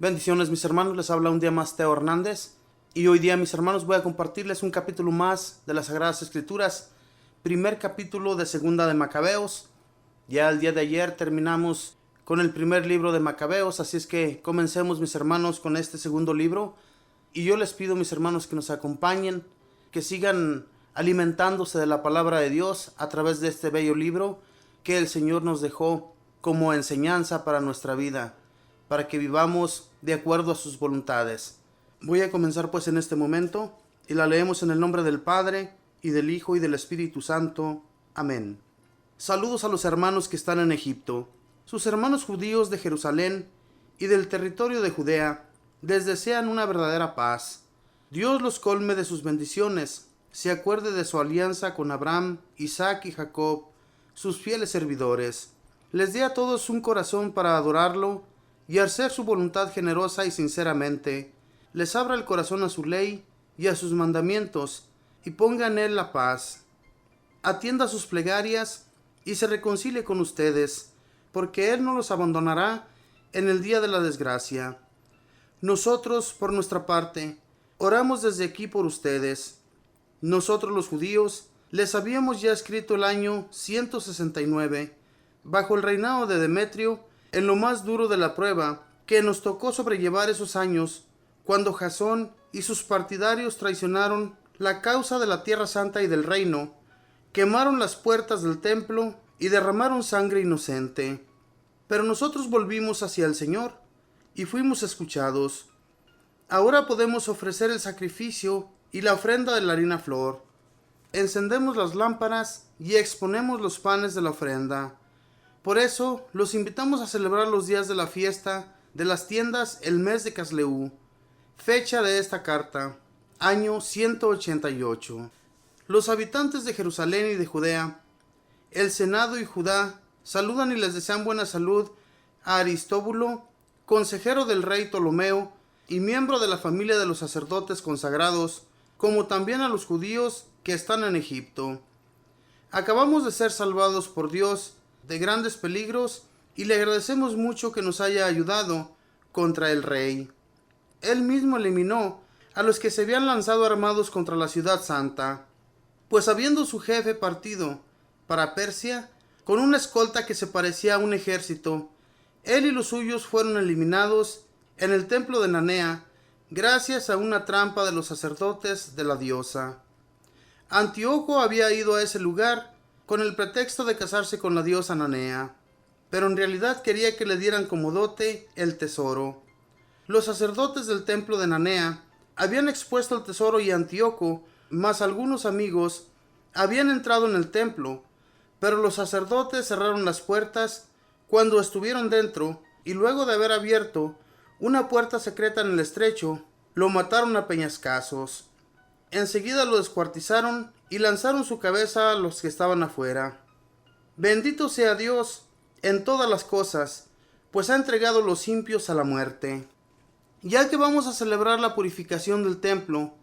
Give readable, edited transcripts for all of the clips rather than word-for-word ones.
Bendiciones mis hermanos, les habla un día más Teo Hernández y hoy día mis hermanos voy a compartirles un capítulo más de las Sagradas Escrituras, primer capítulo de Segunda de Macabeos. Ya el día de ayer terminamos con el primer libro de Macabeos, así es que comencemos mis hermanos con este segundo libro y yo les pido mis hermanos que nos acompañen, que sigan alimentándose de la palabra de Dios a través de este bello libro que el Señor nos dejó como enseñanza para nuestra vida, para que vivamos de acuerdo a sus voluntades. Voy a comenzar pues en este momento y la leemos en el nombre del Padre, y del Hijo, y del Espíritu Santo. Amén. Saludos a los hermanos que están en Egipto. Sus hermanos judíos de Jerusalén y del territorio de Judea les desean una verdadera paz. Dios los colme de sus bendiciones, se acuerde de su alianza con Abraham, Isaac y Jacob, sus fieles servidores. Les dé a todos un corazón para adorarlo y hacer su voluntad generosa y sinceramente. Les abra el corazón a su ley y a sus mandamientos, y ponga en él la paz. Atienda sus plegarias y se reconcilie con ustedes, porque él no los abandonará en el día de la desgracia. Nosotros, por nuestra parte, oramos desde aquí por ustedes. Nosotros los judíos les habíamos ya escrito el año 169, bajo el reinado de Demetrio, en lo más duro de la prueba que nos tocó sobrellevar esos años, cuando Jasón y sus partidarios traicionaron la causa de la tierra santa y del reino, quemaron las puertas del templo y derramaron sangre inocente. Pero nosotros volvimos hacia el Señor y fuimos escuchados. Ahora podemos ofrecer el sacrificio y la ofrenda de la harina flor. Encendemos las lámparas y exponemos los panes de la ofrenda. Por eso los invitamos a celebrar los días de la fiesta de las tiendas el mes de Casleu, fecha de esta carta, año 188. Los habitantes de Jerusalén y de Judea, el Senado y Judá, saludan y les desean buena salud a Aristóbulo, consejero del rey Ptolomeo y miembro de la familia de los sacerdotes consagrados, como también a los judíos que están en Egipto. Acabamos de ser salvados por Dios de grandes peligros y le agradecemos mucho que nos haya ayudado contra el rey. Él mismo eliminó a los que se habían lanzado armados contra la ciudad santa, pues habiendo su jefe partido para Persia con una escolta que se parecía a un ejército, él y los suyos fueron eliminados en el templo de Nanea gracias a una trampa de los sacerdotes de la diosa. Antíoco había ido a ese lugar con el pretexto de casarse con la diosa Nanea, pero en realidad quería que le dieran como dote el tesoro. Los sacerdotes del templo de Nanea habían expuesto el tesoro y Antíoco, más algunos amigos, habían entrado en el templo, pero los sacerdotes cerraron las puertas cuando estuvieron dentro, y luego de haber abierto una puerta secreta en el estrecho, lo mataron a peñascazos. Enseguida lo descuartizaron y lanzaron su cabeza a los que estaban afuera. Bendito sea Dios en todas las cosas, pues ha entregado los impios a la muerte. Ya que vamos a celebrar la purificación del templo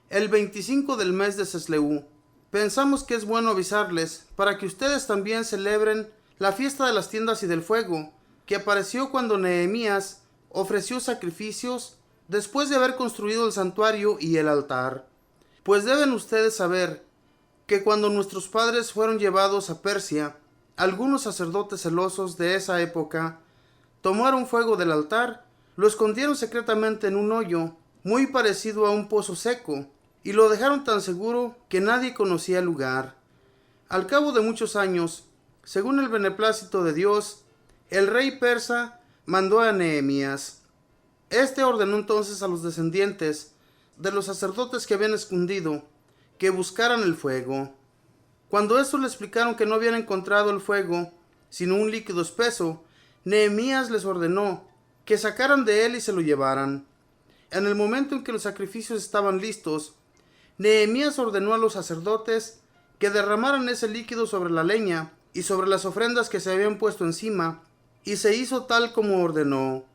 el 25 del mes de Casleu, pensamos que es bueno avisarles para que ustedes también celebren la fiesta de las tiendas y del fuego, que apareció cuando Nehemías ofreció sacrificios después de haber construido el santuario y el altar. Pues deben ustedes saber que cuando nuestros padres fueron llevados a Persia, algunos sacerdotes celosos de esa época tomaron fuego del altar, lo escondieron secretamente en un hoyo muy parecido a un pozo seco y lo dejaron tan seguro que nadie conocía el lugar. Al cabo de muchos años, según el beneplácito de Dios, el rey persa mandó a Nehemías. Este ordenó entonces a los descendientes de los sacerdotes que habían escondido que buscaran el fuego. Cuando estos le explicaron que no habían encontrado el fuego, sino un líquido espeso, Nehemías les ordenó que sacaran de él y se lo llevaran. En el momento en que los sacrificios estaban listos, Nehemías ordenó a los sacerdotes que derramaran ese líquido sobre la leña y sobre las ofrendas que se habían puesto encima, y se hizo tal como ordenó.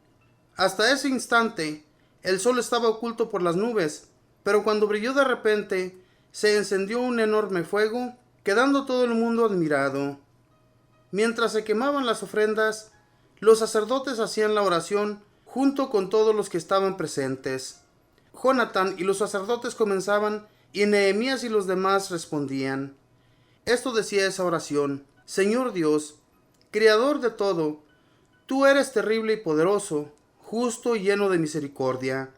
Hasta ese instante, el sol estaba oculto por las nubes, pero cuando brilló de repente, se encendió un enorme fuego, quedando todo el mundo admirado. Mientras se quemaban las ofrendas, los sacerdotes hacían la oración junto con todos los que estaban presentes. Jonatán y los sacerdotes comenzaban, y Nehemías y los demás respondían. Esto decía esa oración: Señor Dios, Creador de todo, tú eres terrible y poderoso, justo y lleno de misericordia.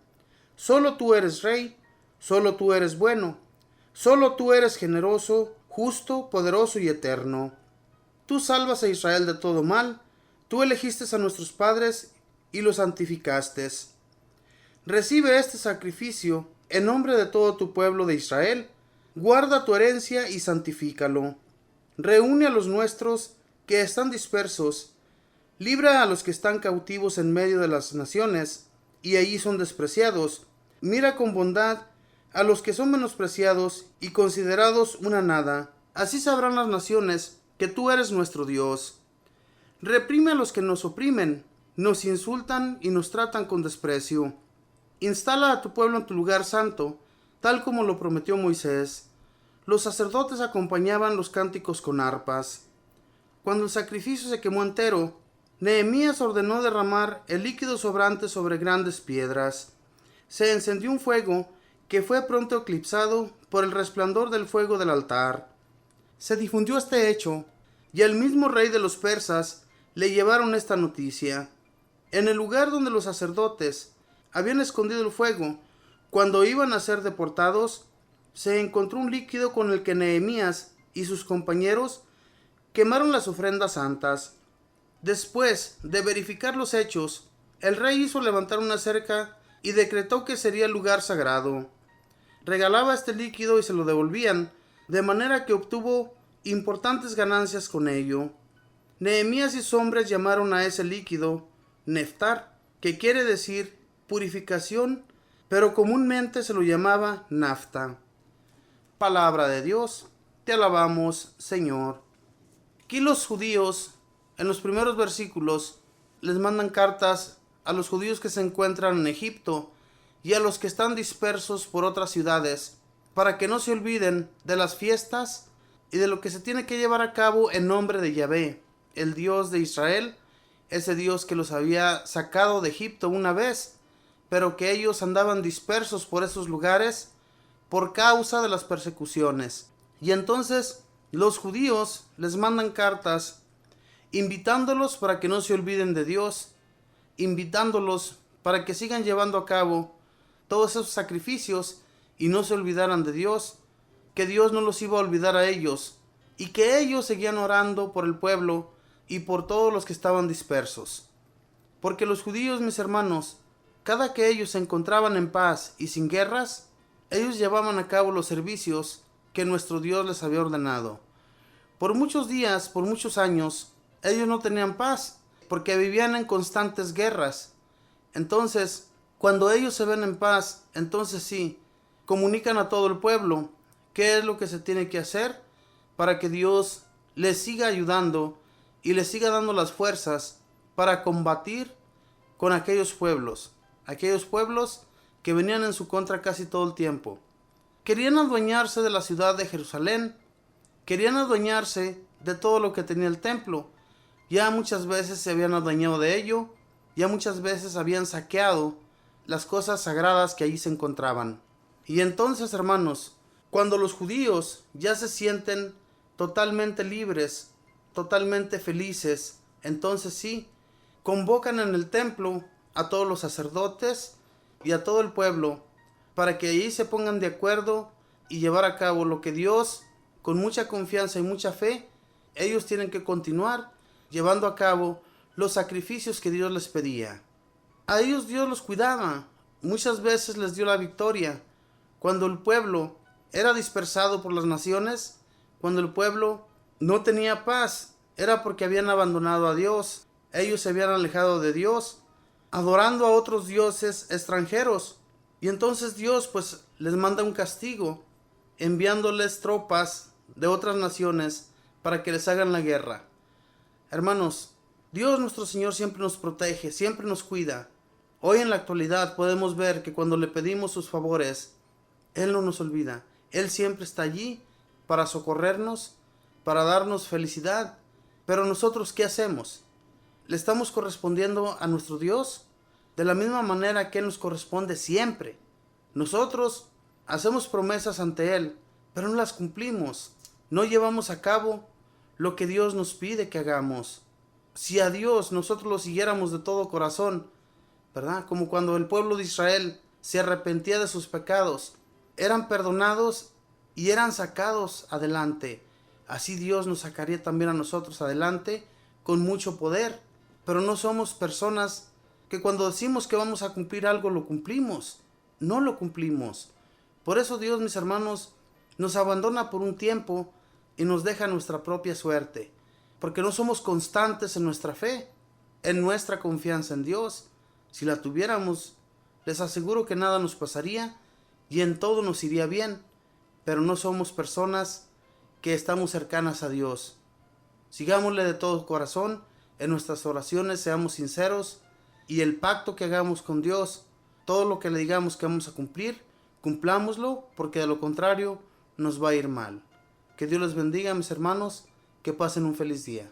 Solo tú eres Rey, solo tú eres bueno, solo tú eres generoso, justo, poderoso y eterno. Tú salvas a Israel de todo mal, tú elegiste a nuestros padres y los santificaste. Recibe este sacrificio en nombre de todo tu pueblo de Israel. Guarda tu herencia y santifícalo. Reúne a los nuestros que están dispersos. Libra a los que están cautivos en medio de las naciones y allí son despreciados. Mira con bondad a los que son menospreciados y considerados una nada. Así sabrán las naciones que tú eres nuestro Dios. Reprime a los que nos oprimen, nos insultan y nos tratan con desprecio. Instala a tu pueblo en tu lugar santo, tal como lo prometió Moisés. Los sacerdotes acompañaban los cánticos con arpas. Cuando el sacrificio se quemó entero, Nehemías ordenó derramar el líquido sobrante sobre grandes piedras. Se encendió un fuego que fue pronto eclipsado por el resplandor del fuego del altar. Se difundió este hecho, y al mismo rey de los persas le llevaron esta noticia. En el lugar donde los sacerdotes habían escondido el fuego, cuando iban a ser deportados, se encontró un líquido con el que Nehemías y sus compañeros quemaron las ofrendas santas. Después de verificar los hechos, el rey hizo levantar una cerca y decretó que sería el lugar sagrado. Regalaba este líquido y se lo devolvían, de manera que obtuvo importantes ganancias con ello. Nehemías y sus hombres llamaron a ese líquido Neftar, que quiere decir purificación, pero comúnmente se lo llamaba nafta. Palabra de Dios, te alabamos, Señor. Aquí los judíos, en los primeros versículos, les mandan cartas a los judíos que se encuentran en Egipto y a los que están dispersos por otras ciudades, para que no se olviden de las fiestas y de lo que se tiene que llevar a cabo en nombre de Yahvé, el Dios de Israel, ese Dios que los había sacado de Egipto una vez, pero que ellos andaban dispersos por esos lugares por causa de las persecuciones. Y entonces los judíos les mandan cartas invitándolos para que no se olviden de Dios, invitándolos para que sigan llevando a cabo todos esos sacrificios y no se olvidaran de Dios, que Dios no los iba a olvidar a ellos y que ellos seguían orando por el pueblo y por todos los que estaban dispersos. Porque los judíos, mis hermanos, cada que ellos se encontraban en paz y sin guerras, ellos llevaban a cabo los servicios que nuestro Dios les había ordenado. Por muchos días, por muchos años, ellos no tenían paz, porque vivían en constantes guerras. Entonces, cuando ellos se ven en paz, entonces sí, comunican a todo el pueblo qué es lo que se tiene que hacer para que Dios les siga ayudando y les siga dando las fuerzas para combatir con aquellos pueblos que venían en su contra casi todo el tiempo. Querían adueñarse de la ciudad de Jerusalén, querían adueñarse de todo lo que tenía el templo. Ya muchas veces se habían adueñado de ello, ya muchas veces habían saqueado las cosas sagradas que allí se encontraban. Y entonces, hermanos, cuando los judíos ya se sienten totalmente libres, totalmente felices, entonces sí, convocan en el templo a todos los sacerdotes y a todo el pueblo para que allí se pongan de acuerdo y llevar a cabo lo que Dios, con mucha confianza y mucha fe, ellos tienen que continuar llevando a cabo los sacrificios que Dios les pedía. A ellos Dios los cuidaba, muchas veces les dio la victoria. Cuando el pueblo era dispersado por las naciones, cuando el pueblo no tenía paz, era porque habían abandonado a Dios. Ellos se habían alejado de Dios, adorando a otros dioses extranjeros. Y entonces Dios pues les manda un castigo, enviándoles tropas de otras naciones para que les hagan la guerra. Hermanos, Dios nuestro Señor siempre nos protege, siempre nos cuida. Hoy en la actualidad podemos ver que cuando le pedimos sus favores, Él no nos olvida. Él siempre está allí para socorrernos, para darnos felicidad. Pero nosotros, ¿qué hacemos? ¿Le estamos correspondiendo a nuestro Dios? de la misma manera que Él nos corresponde siempre. Nosotros hacemos promesas ante Él, pero no las cumplimos. No llevamos a cabo lo que Dios nos pide que hagamos. Si a Dios nosotros lo siguiéramos de todo corazón, ¿verdad? Como cuando el pueblo de Israel se arrepentía de sus pecados, eran perdonados y eran sacados adelante. Así Dios nos sacaría también a nosotros adelante con mucho poder. Pero no somos personas que cuando decimos que vamos a cumplir algo lo cumplimos. No lo cumplimos. Por eso Dios, mis hermanos, nos abandona por un tiempo y nos deja nuestra propia suerte. Porque no somos constantes en nuestra fe, en nuestra confianza en Dios. Si la tuviéramos, les aseguro que nada nos pasaría y en todo nos iría bien. Pero no somos personas que estamos cercanas a Dios. Sigámosle de todo corazón, en nuestras oraciones seamos sinceros y el pacto que hagamos con Dios, todo lo que le digamos que vamos a cumplir, cumplámoslo, porque de lo contrario nos va a ir mal. Que Dios les bendiga, mis hermanos, que pasen un feliz día.